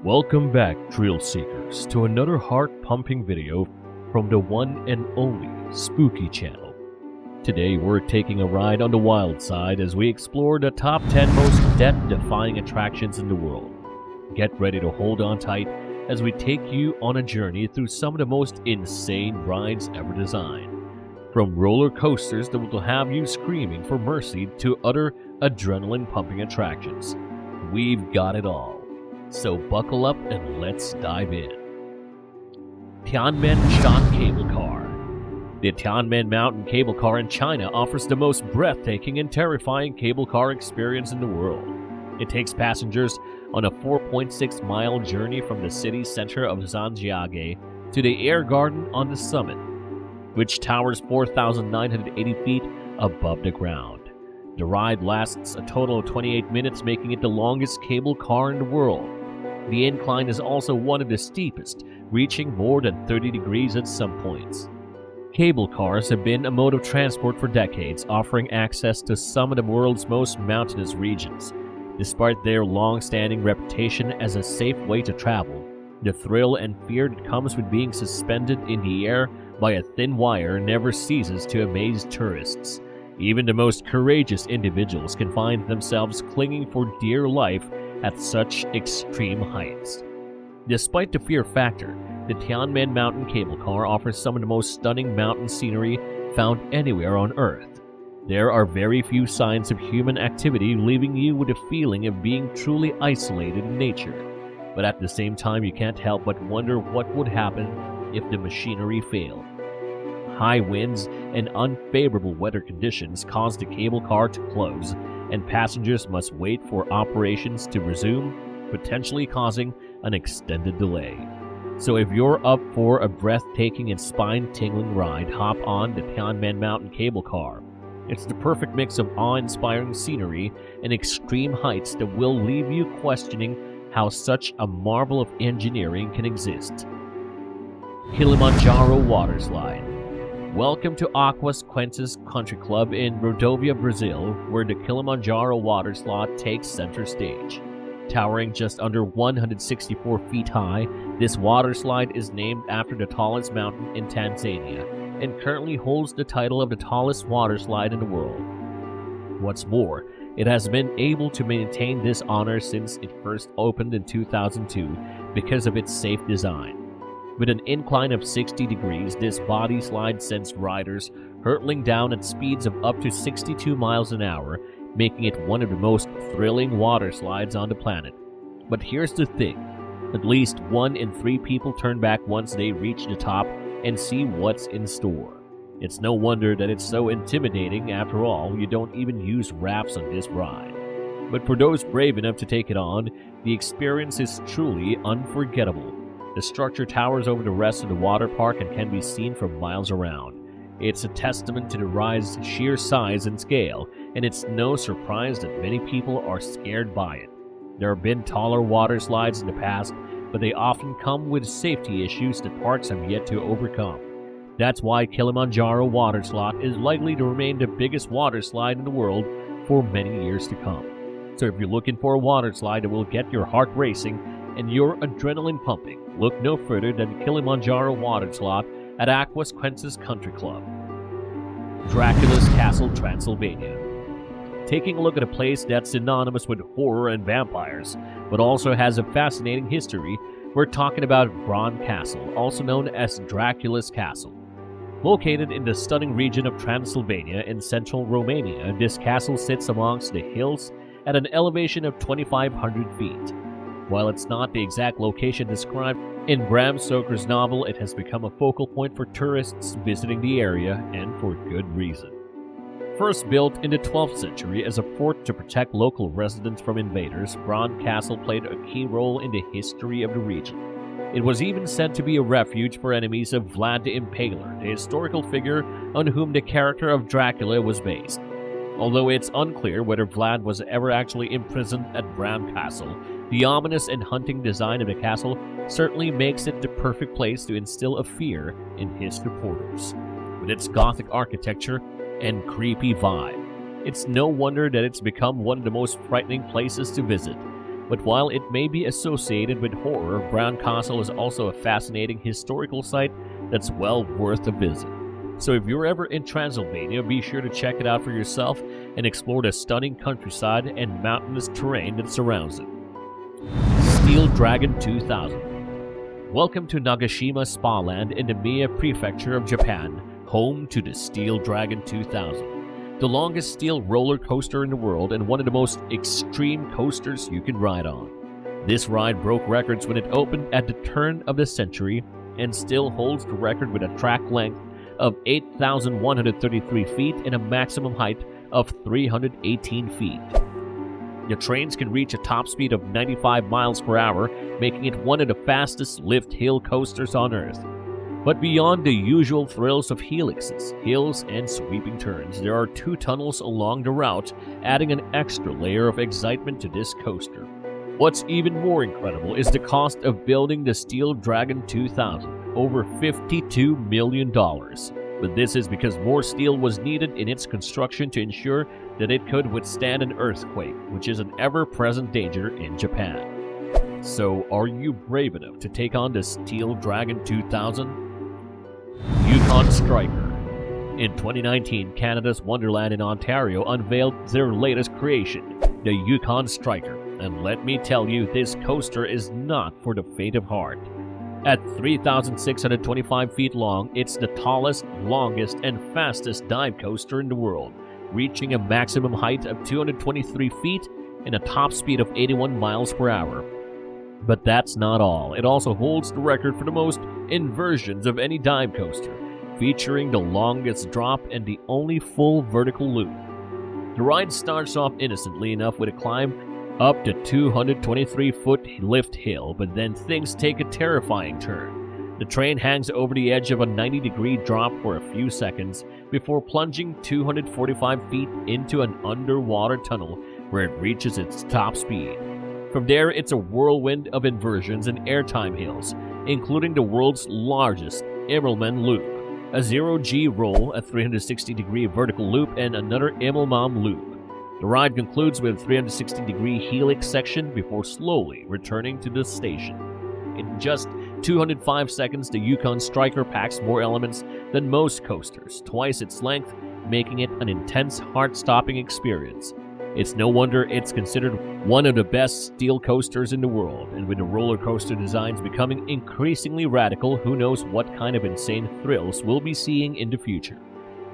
Welcome back, thrill seekers, to another heart-pumping video from the one and only Spooky channel. Today we're taking a ride on the wild side as we explore the top 10 most death-defying attractions in the world. Get ready to hold on tight as we take you on a journey through some of the most insane rides ever designed. From roller coasters that will have you screaming for mercy to other adrenaline-pumping attractions. We've got it all. So buckle up and let's dive in. Tianmen Cable Car. The Tianmen Mountain Cable Car in China offers the most breathtaking and terrifying cable car experience in the world. It takes passengers on a 4.6-mile journey from the city center of Zhangjiajie to the air garden on the summit, which towers 4,980 feet above the ground. The ride lasts a total of 28 minutes, making it the longest cable car in the world. The incline is also one of the steepest, reaching more than 30 degrees at some points. Cable cars have been a mode of transport for decades, offering access to some of the world's most mountainous regions. Despite their long-standing reputation as a safe way to travel, the thrill and fear that comes with being suspended in the air by a thin wire never ceases to amaze tourists. Even the most courageous individuals can find themselves clinging for dear life at such extreme heights. Despite the fear factor, the Tianmen Mountain Cable Car offers some of the most stunning mountain scenery found anywhere on Earth. There are very few signs of human activity, leaving you with a feeling of being truly isolated in nature. But at the same time, you can't help but wonder what would happen if the machinery failed. High winds and unfavorable weather conditions cause the cable car to close, and passengers must wait for operations to resume, potentially causing an extended delay. So if you're up for a breathtaking and spine-tingling ride, hop on the Tianmen Mountain Cable Car. It's the perfect mix of awe-inspiring scenery and extreme heights that will leave you questioning how such a marvel of engineering can exist. Kilimanjaro Water Slide. Welcome to Aquasquences Country Club in Rodovia, Brazil, where the Kilimanjaro Water Slide takes center stage. Towering just under 164 feet high, this water slide is named after the tallest mountain in Tanzania and currently holds the title of the tallest water slide in the world. What's more, it has been able to maintain this honor since it first opened in 2002 because of its safe design. With an incline of 60 degrees, this body slide sends riders hurtling down at speeds of up to 62 miles an hour, making it one of the most thrilling water slides on the planet. But here's the thing, at least 1 in 3 people turn back once they reach the top and see what's in store. It's no wonder that it's so intimidating. After all, you don't even use wraps on this ride. But for those brave enough to take it on, the experience is truly unforgettable. The structure towers over the rest of the water park and can be seen from miles around. It's a testament to the ride's sheer size and scale, and it's no surprise that many people are scared by it. There have been taller water slides in the past, but they often come with safety issues that parks have yet to overcome. That's why Kilimanjaro Water Slide is likely to remain the biggest water slide in the world for many years to come. So if you're looking for a water slide that will get your heart racing and your adrenaline pumping, look no further than Kilimanjaro Water Slide at Aquasquences Country Club. Draculas Castle, Transylvania. Taking a look at a place that's synonymous with horror and vampires, but also has a fascinating history, we're talking about Bran Castle, also known as Draculas Castle. Located in the stunning region of Transylvania in central Romania, this castle sits amongst the hills at an elevation of 2,500 feet. While it's not the exact location described in Bram Stoker's novel, it has become a focal point for tourists visiting the area, and for good reason. First built in the 12th century as a fort to protect local residents from invaders, Bran Castle played a key role in the history of the region. It was even said to be a refuge for enemies of Vlad the Impaler, the historical figure on whom the character of Dracula was based. Although it's unclear whether Vlad was ever actually imprisoned at Bran Castle, the ominous and haunting design of the castle certainly makes it the perfect place to instill a fear in his supporters. With its Gothic architecture and creepy vibe, it's no wonder that it's become one of the most frightening places to visit. But while it may be associated with horror, Brown Castle is also a fascinating historical site that's well worth a visit. So if you're ever in Transylvania, be sure to check it out for yourself and explore the stunning countryside and mountainous terrain that surrounds it. Steel Dragon 2000. Welcome to Nagashima Spa Land in the Mie Prefecture of Japan, home to the Steel Dragon 2000, the longest steel roller coaster in the world and one of the most extreme coasters you can ride on. This ride broke records when it opened at the turn of the century and still holds the record with a track length of 8,133 feet and a maximum height of 318 feet. The trains can reach a top speed of 95 miles per hour, making it one of the fastest lift hill coasters on Earth. But beyond the usual thrills of helixes, hills, and sweeping turns, there are 2 tunnels along the route, adding an extra layer of excitement to this coaster. What's even more incredible is the cost of building the Steel Dragon 2000, over $52 million. But this is because more steel was needed in its construction to ensure that it could withstand an earthquake, which is an ever-present danger in Japan. So, are you brave enough to take on the Steel Dragon 2000? Yukon Striker. In 2019, Canada's Wonderland in Ontario unveiled their latest creation, the Yukon Striker. And let me tell you, this coaster is not for the faint of heart. At 3,625 feet long, it's the tallest, longest, and fastest dive coaster in the world, reaching a maximum height of 223 feet and a top speed of 81 miles per hour. But that's not all. It also holds the record for the most inversions of any dive coaster, featuring the longest drop and the only full vertical loop. The ride starts off innocently enough with a climb up to 223-foot lift hill, but then things take a terrifying turn. The train hangs over the edge of a 90-degree drop for a few seconds before plunging 245 feet into an underwater tunnel where it reaches its top speed. From there, it's a whirlwind of inversions and airtime hills, including the world's largest Immelmann loop, a 0G roll, a 360-degree vertical loop, and another Immelmann loop. The ride concludes with a 360-degree helix section before slowly returning to the station. In just 205 seconds, the Yukon Striker packs more elements than most coasters, twice its length, making it an intense, heart-stopping experience. It's no wonder it's considered one of the best steel coasters in the world, and with the roller coaster designs becoming increasingly radical, who knows what kind of insane thrills we'll be seeing in the future.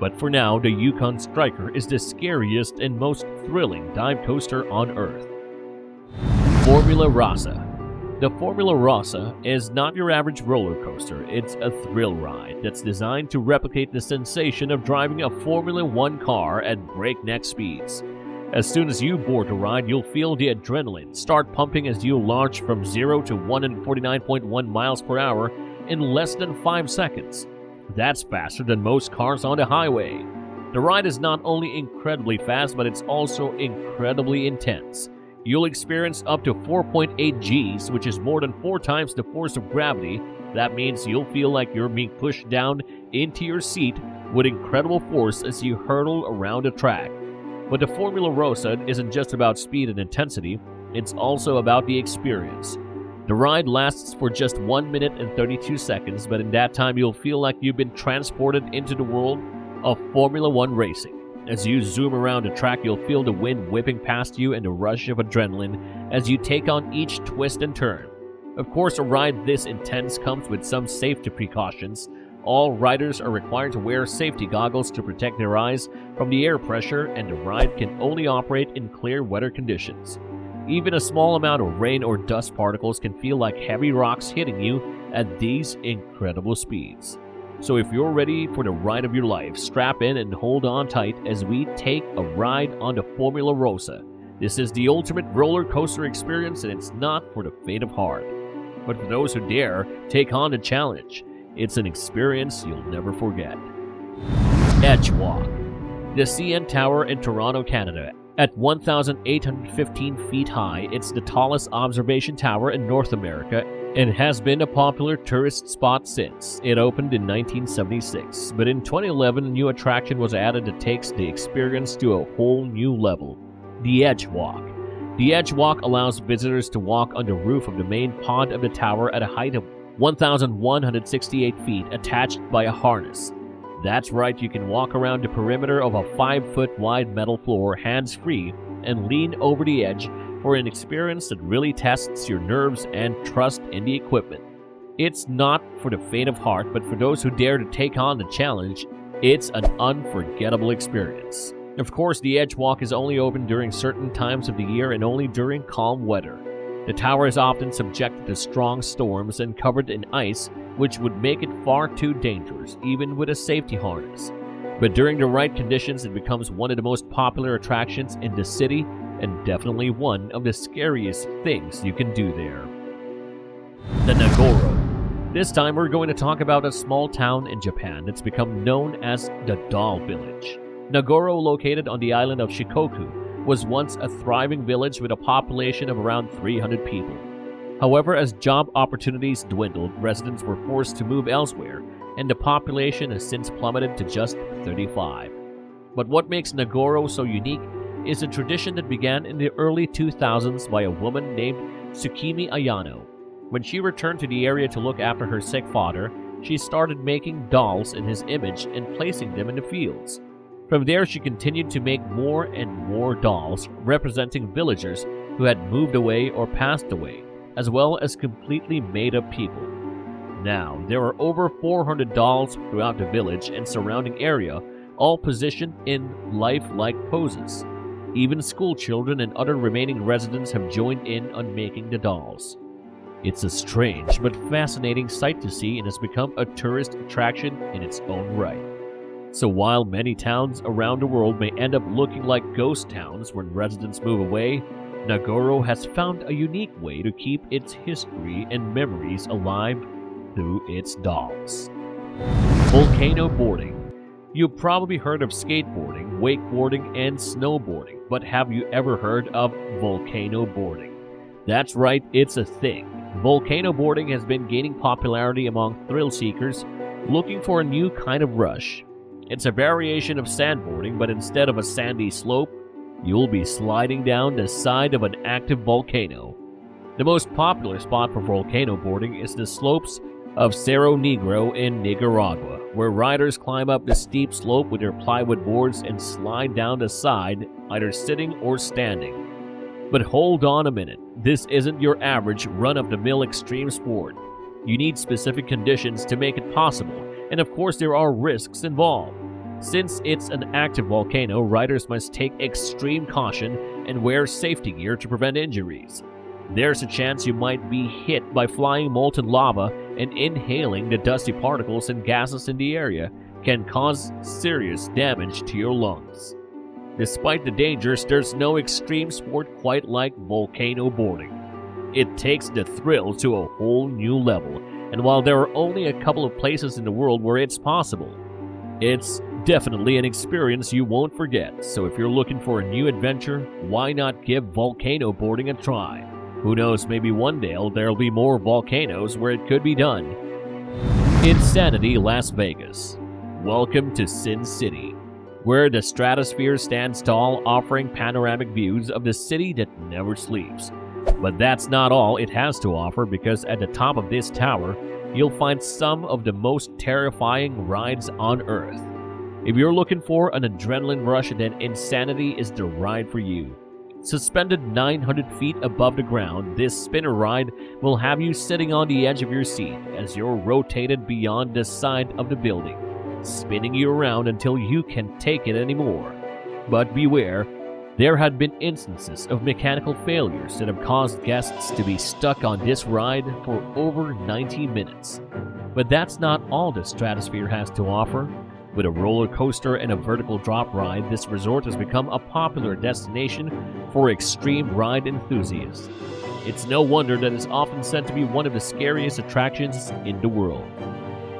But for now, the Yukon Striker is the scariest and most thrilling dive coaster on Earth. Formula Rosa. The Formula Rosa is not your average roller coaster, it's a thrill ride that's designed to replicate the sensation of driving a Formula One car at breakneck speeds. As soon as you board the ride, you'll feel the adrenaline start pumping as you launch from 0 to 149.1 miles per hour in less than 5 seconds. That's faster than most cars on the highway. The ride is not only incredibly fast, but it's also incredibly intense. You'll experience up to 4.8 Gs, which is more than 4 times the force of gravity. That means you'll feel like you're being pushed down into your seat with incredible force as you hurtle around a track. But the Formula Rosa isn't just about speed and intensity, it's also about the experience. The ride lasts for just 1 minute and 32 seconds, but in that time you'll feel like you've been transported into the world of Formula One racing. As you zoom around the track, you'll feel the wind whipping past you and the rush of adrenaline as you take on each twist and turn. Of course, a ride this intense comes with some safety precautions. All riders are required to wear safety goggles to protect their eyes from the air pressure, and the ride can only operate in clear weather conditions. Even a small amount of rain or dust particles can feel like heavy rocks hitting you at these incredible speeds. So if you're ready for the ride of your life, strap in and hold on tight as we take a ride on the Formula Rosa. This is the ultimate roller coaster experience, and it's not for the faint of heart. But for those who dare take on the challenge, it's an experience you'll never forget. Edgewater. The CN Tower in Toronto, Canada. At 1,815 feet high, it's the tallest observation tower in North America and has been a popular tourist spot since. It opened in 1976, but in 2011 a new attraction was added that takes the experience to a whole new level, the Edgewalk. The Edgewalk allows visitors to walk on the roof of the main pod of the tower at a height of 1,168 feet attached by a harness. That's right, you can walk around the perimeter of a 5-foot wide metal floor hands-free and lean over the edge for an experience that really tests your nerves and trust in the equipment. It's not for the faint of heart, but for those who dare to take on the challenge, it's an unforgettable experience. Of course, the Edgewalk is only open during certain times of the year and only during calm weather. The tower is often subjected to strong storms and covered in ice, which would make it far too dangerous, even with a safety harness. But during the right conditions, it becomes one of the most popular attractions in the city and definitely one of the scariest things you can do there. The Nagoro. This time we're going to talk about a small town in Japan that's become known as the Doll Village. Nagoro, located on the island of Shikoku, was once a thriving village with a population of around 300 people. However, as job opportunities dwindled, residents were forced to move elsewhere, and the population has since plummeted to just 35. But what makes Nagoro so unique is a tradition that began in the early 2000s by a woman named Tsukimi Ayano. When she returned to the area to look after her sick father, she started making dolls in his image and placing them in the fields. From there, she continued to make more and more dolls representing villagers who had moved away or passed away, as well as completely made-up people. Now, there are over 400 dolls throughout the village and surrounding area, all positioned in lifelike poses. Even school children and other remaining residents have joined in on making the dolls. It's a strange but fascinating sight to see and has become a tourist attraction in its own right. So while many towns around the world may end up looking like ghost towns when residents move away, Nagoro has found a unique way to keep its history and memories alive through its dolls. Volcano Boarding. You've probably heard of skateboarding, wakeboarding, and snowboarding, but have you ever heard of volcano boarding? That's right, it's a thing. Volcano boarding has been gaining popularity among thrill seekers looking for a new kind of rush. It's a variation of sandboarding, but instead of a sandy slope, you'll be sliding down the side of an active volcano. The most popular spot for volcano boarding is the slopes of Cerro Negro in Nicaragua, where riders climb up the steep slope with their plywood boards and slide down the side, either sitting or standing. But hold on a minute, this isn't your average run-of-the-mill extreme sport. You need specific conditions to make it possible, and of course there are risks involved. Since it's an active volcano, riders must take extreme caution and wear safety gear to prevent injuries. There's a chance you might be hit by flying molten lava, and inhaling the dusty particles and gases in the area can cause serious damage to your lungs. Despite the dangers, there's no extreme sport quite like volcano boarding. It takes the thrill to a whole new level, and while there are only a couple of places in the world where it's possible, it's definitely an experience you won't forget. So if you're looking for a new adventure, why not give volcano boarding a try? Who knows, maybe one day there'll be more volcanoes where it could be done. Insanity Las Vegas. Welcome to Sin City, where the stratosphere stands tall, offering panoramic views of the city that never sleeps. But that's not all it has to offer, because at the top of this tower, you'll find some of the most terrifying rides on Earth. If you're looking for an adrenaline rush, then Insanity is the ride for you. Suspended 900 feet above the ground, this spinner ride will have you sitting on the edge of your seat as you're rotated beyond the side of the building, spinning you around until you can't take it anymore. But beware, there had been instances of mechanical failures that have caused guests to be stuck on this ride for over 90 minutes. But that's not all the Stratosphere has to offer. With a roller coaster and a vertical drop ride, this resort has become a popular destination for extreme ride enthusiasts. It's no wonder that it's often said to be one of the scariest attractions in the world.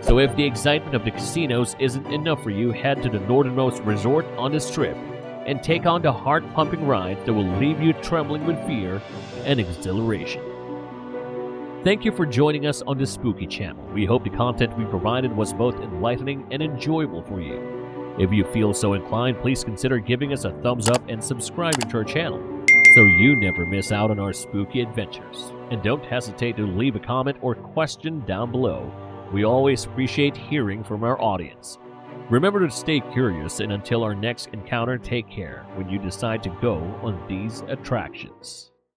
So if the excitement of the casinos isn't enough for you, head to the northernmost resort on this trip and take on the heart-pumping rides that will leave you trembling with fear and exhilaration. Thank you for joining us on the Spooky Channel. We hope the content we provided was both enlightening and enjoyable for you. If you feel so inclined, please consider giving us a thumbs up and subscribing to our channel so you never miss out on our spooky adventures. And don't hesitate to leave a comment or question down below. We always appreciate hearing from our audience. Remember to stay curious, and until our next encounter, take care when you decide to go on these attractions.